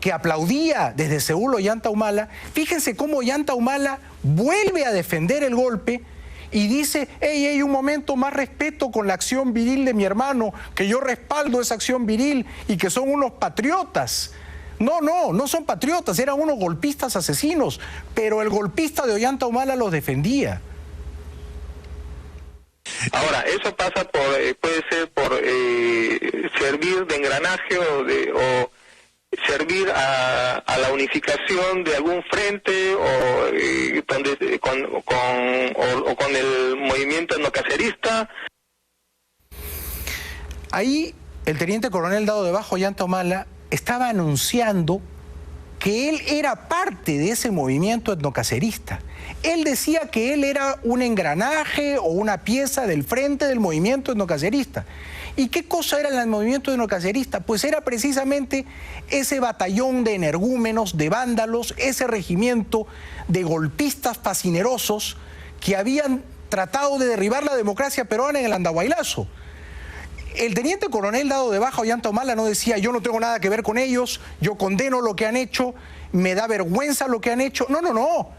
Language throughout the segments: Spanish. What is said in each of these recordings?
que aplaudía desde Seúl Ollanta Humala, fíjense cómo Ollanta Humala vuelve a defender el golpe y dice, hey, un momento, más respeto con la acción viril de mi hermano, que yo respaldo esa acción viril y que son unos patriotas. No son patriotas, eran unos golpistas asesinos, pero el golpista de Ollanta Humala los defendía. Ahora, eso pasa por, puede ser por servir de engranaje o servir a la unificación de algún frente con el movimiento etnocacerista. Ahí el teniente coronel Dado de Baja, Ollanta Humala, estaba anunciando que él era parte de ese movimiento etnocacerista. Él decía que él era un engranaje o una pieza del frente del movimiento etnocacerista. ¿Y qué cosa era el movimiento etnocacerista? Pues era precisamente ese batallón de energúmenos, de vándalos, ese regimiento de golpistas fascinerosos que habían tratado de derribar la democracia peruana en el Andahuaylazo. El teniente coronel Dado de Baja, Ollanta Humala, no decía yo no tengo nada que ver con ellos, yo condeno lo que han hecho, me da vergüenza lo que han hecho. No.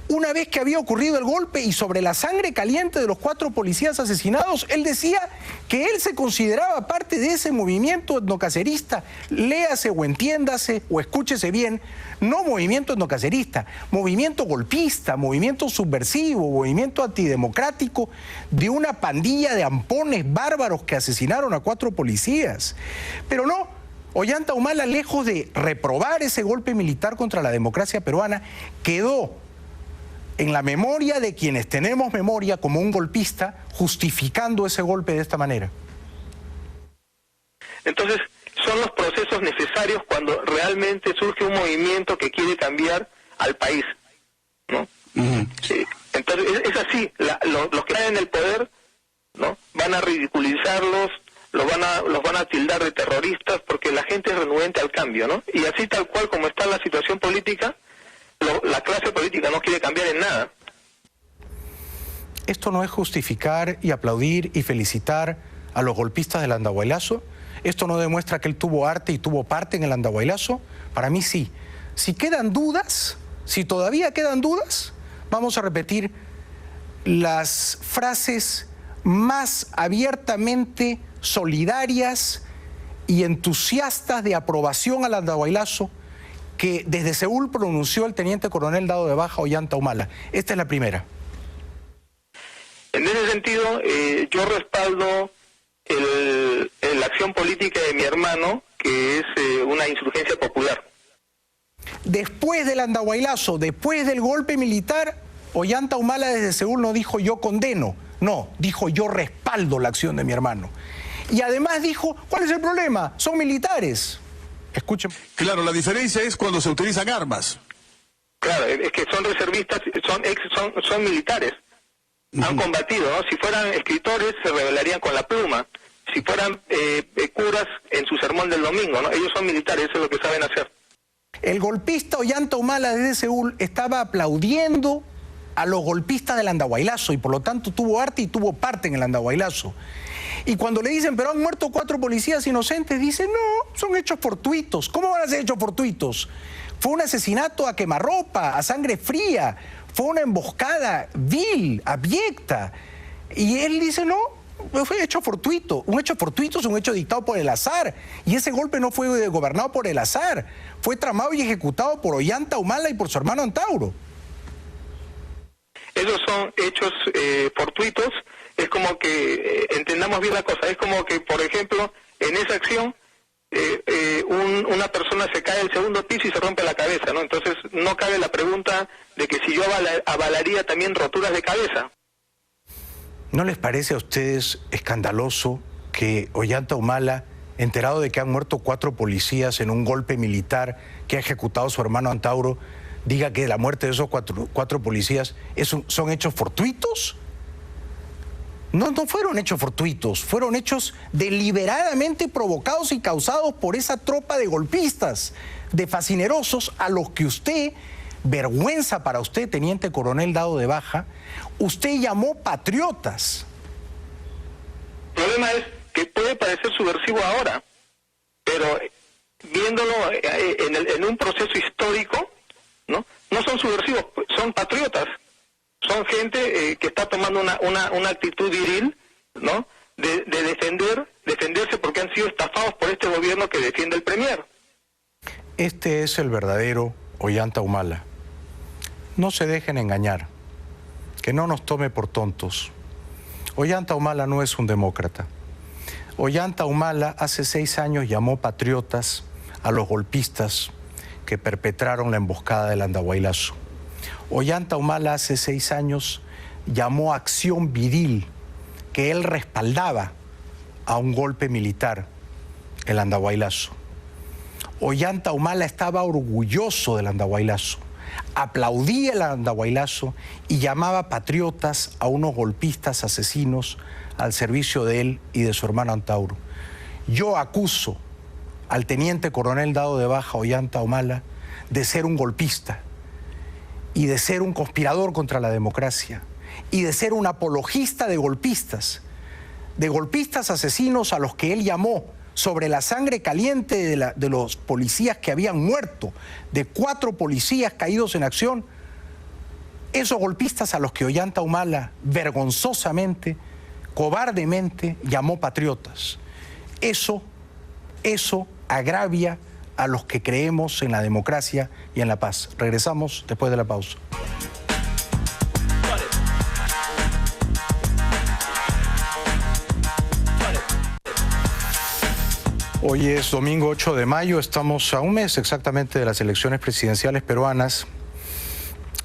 Una vez que había ocurrido el golpe y sobre la sangre caliente de los 4 policías asesinados, él decía que él se consideraba parte de ese movimiento etnocacerista. Léase o entiéndase o escúchese bien, no movimiento etnocacerista, movimiento golpista, movimiento subversivo, movimiento antidemocrático de una pandilla de ampones bárbaros que asesinaron a 4 policías. Pero no, Ollanta Humala, lejos de reprobar ese golpe militar contra la democracia peruana, quedó en la memoria de quienes tenemos memoria como un golpista, justificando ese golpe de esta manera. Entonces, son los procesos necesarios cuando realmente surge un movimiento que quiere cambiar al país, ¿no? Sí. Entonces, es así, los que están en el poder, ¿no?, van a ridiculizarlos, los van a tildar de terroristas porque la gente es renuente al cambio, ¿no? Y así tal cual como está la situación política, la clase política no quiere cambiar en nada. Esto no es justificar y aplaudir y felicitar a los golpistas del Andahuaylazo. Esto no demuestra que él tuvo arte y tuvo parte en el Andahuaylazo. Para mí sí. Si quedan dudas, si todavía quedan dudas, vamos a repetir las frases más abiertamente solidarias y entusiastas de aprobación al Andahuaylazo que desde Seúl pronunció el teniente coronel Dado de Baja, Ollanta Humala. Esta es la primera. En ese sentido, yo respaldo la acción política de mi hermano, que es una insurgencia popular. Después del Andahuaylazo, después del golpe militar, Ollanta Humala desde Seúl no dijo yo condeno, no, dijo yo respaldo la acción de mi hermano. Y además dijo, ¿cuál es el problema? Son militares. Escuchen. Claro, la diferencia es cuando se utilizan armas. Claro, es que son reservistas, son militares. Han combatido, ¿no? Si fueran escritores se rebelarían con la pluma. Si fueran curas en su sermón del domingo, ¿no? Ellos son militares, eso es lo que saben hacer. El golpista Ollanta Humala desde Seúl estaba aplaudiendo a los golpistas del Andahuaylazo y por lo tanto tuvo arte y tuvo parte en el Andahuaylazo. Y cuando le dicen, pero han muerto 4 policías inocentes, dice, no, son hechos fortuitos. ¿Cómo van a ser hechos fortuitos? Fue un asesinato a quemarropa, a sangre fría, fue una emboscada vil, abyecta. Y él dice, no, fue hecho fortuito. Un hecho fortuito es un hecho dictado por el azar. Y ese golpe no fue gobernado por el azar, fue tramado y ejecutado por Ollanta Humala y por su hermano Antauro. Esos son hechos fortuitos. Es como que, entendamos bien la cosa, es como que, por ejemplo, en esa acción, una persona se cae del segundo piso y se rompe la cabeza, ¿no? Entonces, no cabe la pregunta de que si yo avalaría también roturas de cabeza. ¿No les parece a ustedes escandaloso que Ollanta Humala, enterado de que han muerto 4 policías en un golpe militar que ha ejecutado su hermano Antauro, diga que la muerte de esos cuatro policías son hechos fortuitos? No fueron hechos fortuitos, fueron hechos deliberadamente provocados y causados por esa tropa de golpistas, de fascinerosos a los que usted, vergüenza para usted, teniente coronel Dado de Baja, usted llamó patriotas. El problema es que puede parecer subversivo ahora, pero viéndolo en un proceso histórico, ¿no? No son subversivos, son patriotas, son gente que está tomando una actitud viril, ¿no? De defenderse porque han sido estafados por este gobierno que defiende el Premier. Este es el verdadero Ollanta Humala. No se dejen engañar, que no nos tome por tontos. Ollanta Humala no es un demócrata. Ollanta Humala hace 6 años llamó patriotas a los golpistas que perpetraron la emboscada del Andahuaylazo. Ollanta Humala hace 6 años llamó acción viril, que él respaldaba a un golpe militar, el Andahuaylazo. Ollanta Humala estaba orgulloso del Andahuaylazo, aplaudía el Andahuaylazo y llamaba patriotas a unos golpistas asesinos al servicio de él y de su hermano Antauro. Yo acuso al teniente coronel dado de baja Ollanta Humala de ser un golpista y de ser un conspirador contra la democracia y de ser un apologista de golpistas asesinos a los que él llamó sobre la sangre caliente de los policías que habían muerto, de 4 policías caídos en acción, esos golpistas a los que Ollanta Humala vergonzosamente, cobardemente llamó patriotas. Eso agravia a los que creemos en la democracia y en la paz. Regresamos después de la pausa. Hoy es domingo 8 de mayo, estamos a un mes exactamente de las elecciones presidenciales peruanas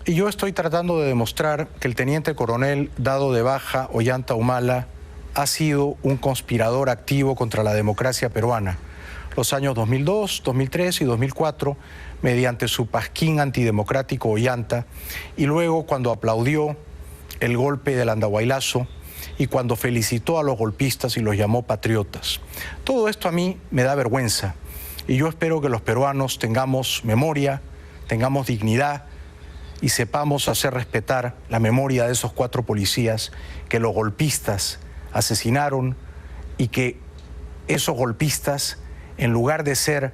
y yo estoy tratando de demostrar que el teniente coronel dado de baja Ollanta Humala ha sido un conspirador activo contra la democracia peruana. Los años 2002, 2003 y 2004, mediante su pasquín antidemocrático Ollanta, y luego cuando aplaudió el golpe del Andahuaylazo y cuando felicitó a los golpistas y los llamó patriotas. Todo esto a mí me da vergüenza y yo espero que los peruanos tengamos memoria, tengamos dignidad y sepamos hacer respetar la memoria de esos 4 policías que los golpistas asesinaron y que esos golpistas, en lugar de ser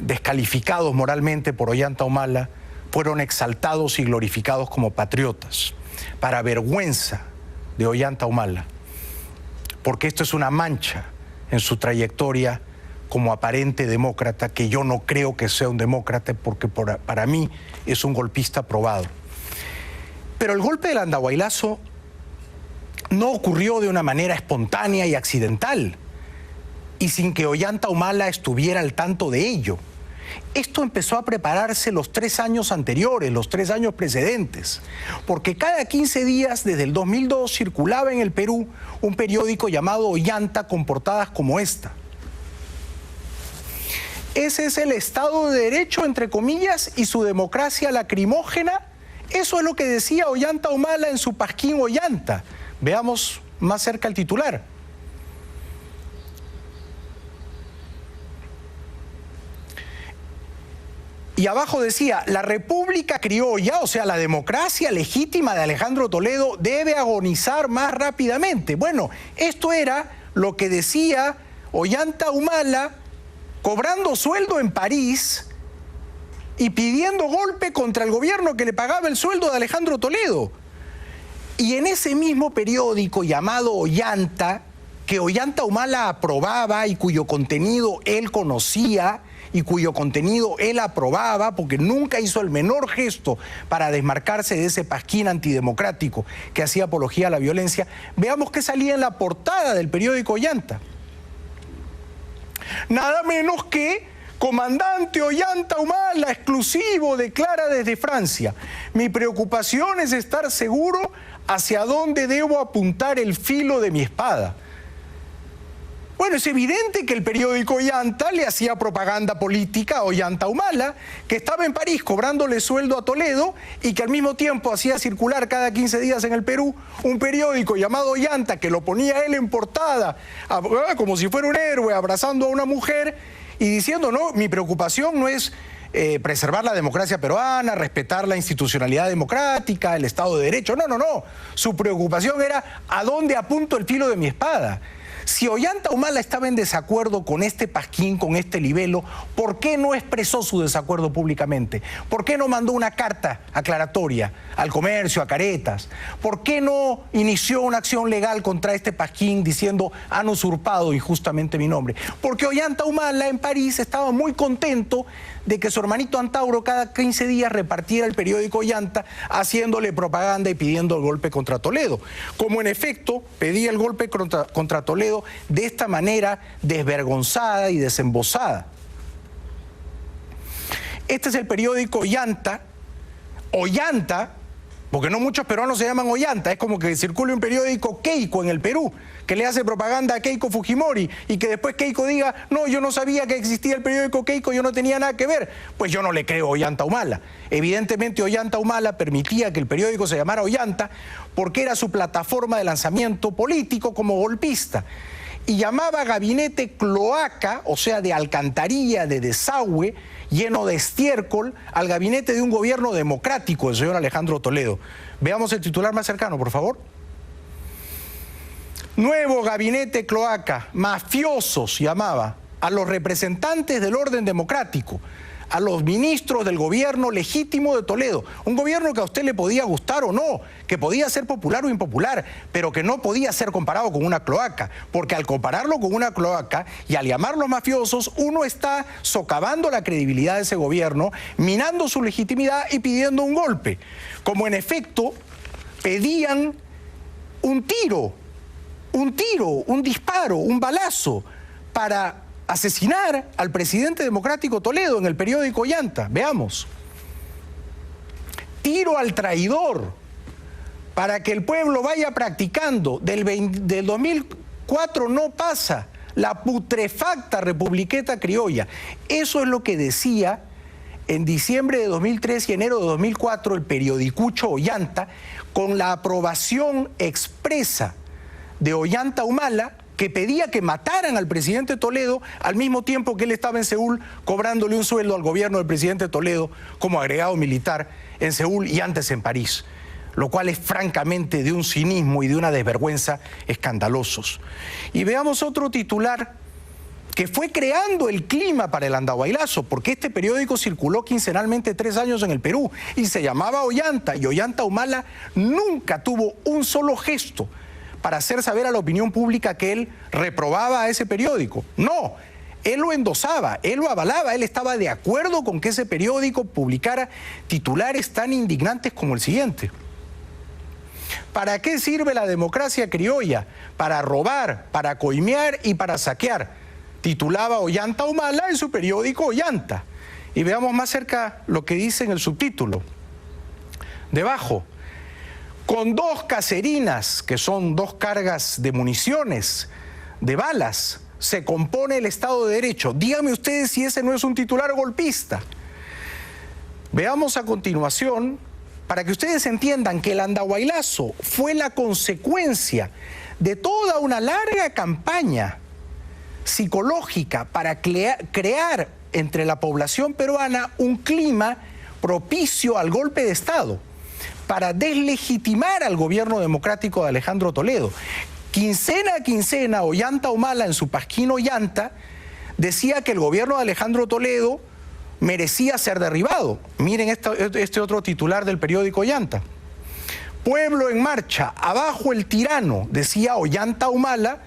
descalificados moralmente por Ollanta Humala, fueron exaltados y glorificados como patriotas, para vergüenza de Ollanta Humala, porque esto es una mancha en su trayectoria como aparente demócrata, que yo no creo que sea un demócrata, porque para mí es un golpista probado. Pero el golpe del Andahuaylazo no ocurrió de una manera espontánea y accidental, y sin que Ollanta Humala estuviera al tanto de ello. Esto empezó a prepararse los 3 años anteriores, los 3 años precedentes, porque cada 15 días desde el 2002 circulaba en el Perú un periódico llamado Ollanta con portadas como esta. Ese es el Estado de Derecho, entre comillas, y su democracia lacrimógena. Eso es lo que decía Ollanta Humala en su pasquín Ollanta. Veamos más cerca el titular. Y abajo decía, la República Criolla, o sea, la democracia legítima de Alejandro Toledo, debe agonizar más rápidamente. Bueno, esto era lo que decía Ollanta Humala, cobrando sueldo en París y pidiendo golpe contra el gobierno que le pagaba el sueldo de Alejandro Toledo. Y en ese mismo periódico llamado Ollanta, que Ollanta Humala aprobaba y cuyo contenido él conocía, y cuyo contenido él aprobaba, porque nunca hizo el menor gesto para desmarcarse de ese pasquín antidemocrático que hacía apología a la violencia, veamos qué salía en la portada del periódico Ollanta. Nada menos que comandante Ollanta Humala, exclusivo, declara desde Francia: mi preocupación es estar seguro hacia dónde debo apuntar el filo de mi espada. Bueno, es evidente que el periódico Ollanta le hacía propaganda política a Ollanta Humala, que estaba en París cobrándole sueldo a Toledo y que al mismo tiempo hacía circular cada 15 días en el Perú un periódico llamado Ollanta, que lo ponía él en portada, como si fuera un héroe abrazando a una mujer y diciendo, no, mi preocupación no es preservar la democracia peruana, respetar la institucionalidad democrática, el Estado de Derecho. No. Su preocupación era a dónde apunto el filo de mi espada. Si Ollanta Humala estaba en desacuerdo con este pasquín, con este libelo, ¿por qué no expresó su desacuerdo públicamente? ¿Por qué no mandó una carta aclaratoria al comercio, a Caretas? ¿Por qué no inició una acción legal contra este pasquín diciendo han usurpado injustamente mi nombre? Porque Ollanta Humala en París estaba muy contento de que su hermanito Antauro cada 15 días repartiera el periódico Ollanta haciéndole propaganda y pidiendo el golpe contra Toledo. Como en efecto pedía el golpe contra Toledo de esta manera desvergonzada y desembosada. Este es el periódico Ollanta. Ollanta, porque no muchos peruanos se llaman Ollanta, es como que circule un periódico Keiko en el Perú, que le hace propaganda a Keiko Fujimori y que después Keiko diga, no, yo no sabía que existía el periódico Keiko, yo no tenía nada que ver. Pues yo no le creo a Ollanta Humala. Evidentemente Ollanta Humala permitía que el periódico se llamara Ollanta porque era su plataforma de lanzamiento político como golpista. Y llamaba gabinete cloaca, o sea, de alcantarilla, de desagüe, lleno de estiércol, al gabinete de un gobierno democrático del señor Alejandro Toledo. Veamos el titular más cercano, por favor. Nuevo gabinete cloaca, mafiosos llamaba a los representantes del orden democrático, a los ministros del gobierno legítimo de Toledo, un gobierno que a usted le podía gustar o no, que podía ser popular o impopular, pero que no podía ser comparado con una cloaca, porque al compararlo con una cloaca y al llamarlos mafiosos, uno está socavando la credibilidad de ese gobierno, minando su legitimidad y pidiendo un golpe, como en efecto pedían un tiro, un disparo, un balazo para asesinar al presidente democrático Toledo en el periódico Ollanta. Veamos. Tiro al traidor para que el pueblo vaya practicando. Del 2004 no pasa la putrefacta republiqueta criolla. Eso es lo que decía en diciembre de 2003 y enero de 2004 el periodicucho Ollanta, con la aprobación expresa de Ollanta Humala, que pedía que mataran al presidente Toledo al mismo tiempo que él estaba en Seúl cobrándole un sueldo al gobierno del presidente Toledo como agregado militar en Seúl y antes en París, lo cual es francamente de un cinismo y de una desvergüenza escandalosos. Y veamos otro titular que fue creando el clima para el andahuaylazo, porque este periódico circuló quincenalmente 3 años en el Perú y se llamaba Ollanta, y Ollanta Humala nunca tuvo un solo gesto para hacer saber a la opinión pública que él reprobaba a ese periódico. No, él lo endosaba, él lo avalaba, él estaba de acuerdo con que ese periódico publicara titulares tan indignantes como el siguiente. ¿Para qué sirve la democracia criolla? Para robar, para coimear y para saquear, titulaba Ollanta Humala en su periódico Ollanta. Y veamos más cerca lo que dice en el subtítulo. Debajo, con 2 caserinas, que son 2 cargas de municiones, de balas, se compone el Estado de Derecho. Díganme ustedes si ese no es un titular golpista. Veamos a continuación, para que ustedes entiendan que el andahuaylazo fue la consecuencia de toda una larga campaña psicológica para crear entre la población peruana un clima propicio al golpe de Estado, para deslegitimar al gobierno democrático de Alejandro Toledo. Quincena a quincena, Ollanta Humala en su pasquín Ollanta decía que el gobierno de Alejandro Toledo merecía ser derribado. Miren este otro titular del periódico Ollanta. Pueblo en marcha, abajo el tirano, decía Ollanta Humala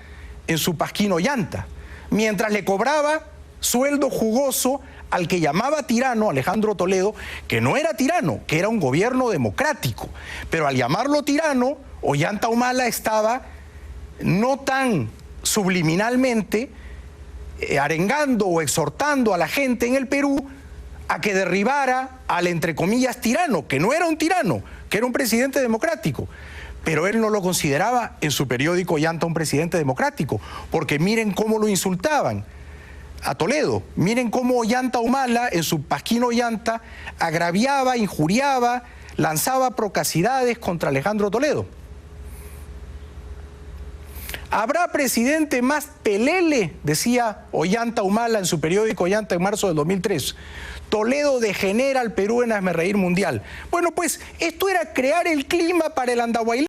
en su pasquín Ollanta, mientras le cobraba sueldo jugoso al que llamaba tirano, Alejandro Toledo, que no era tirano, que era un gobierno democrático. Pero al llamarlo tirano, Ollanta Humala estaba no tan subliminalmente arengando o exhortando a la gente en el Perú a que derribara al, entre comillas, tirano, que no era un tirano, que era un presidente democrático. Pero él no lo consideraba en su periódico Ollanta un presidente democrático, porque miren cómo lo insultaban a Toledo. Miren cómo Ollanta Humala en su pasquín Ollanta agraviaba, injuriaba, lanzaba procacidades contra Alejandro Toledo. ¿Habrá presidente más pelele?, decía Ollanta Humala en su periódico Ollanta en marzo del 2003. Toledo degenera al Perú en hazmerreír mundial. Bueno, pues esto era crear el clima para el andahuaylazo.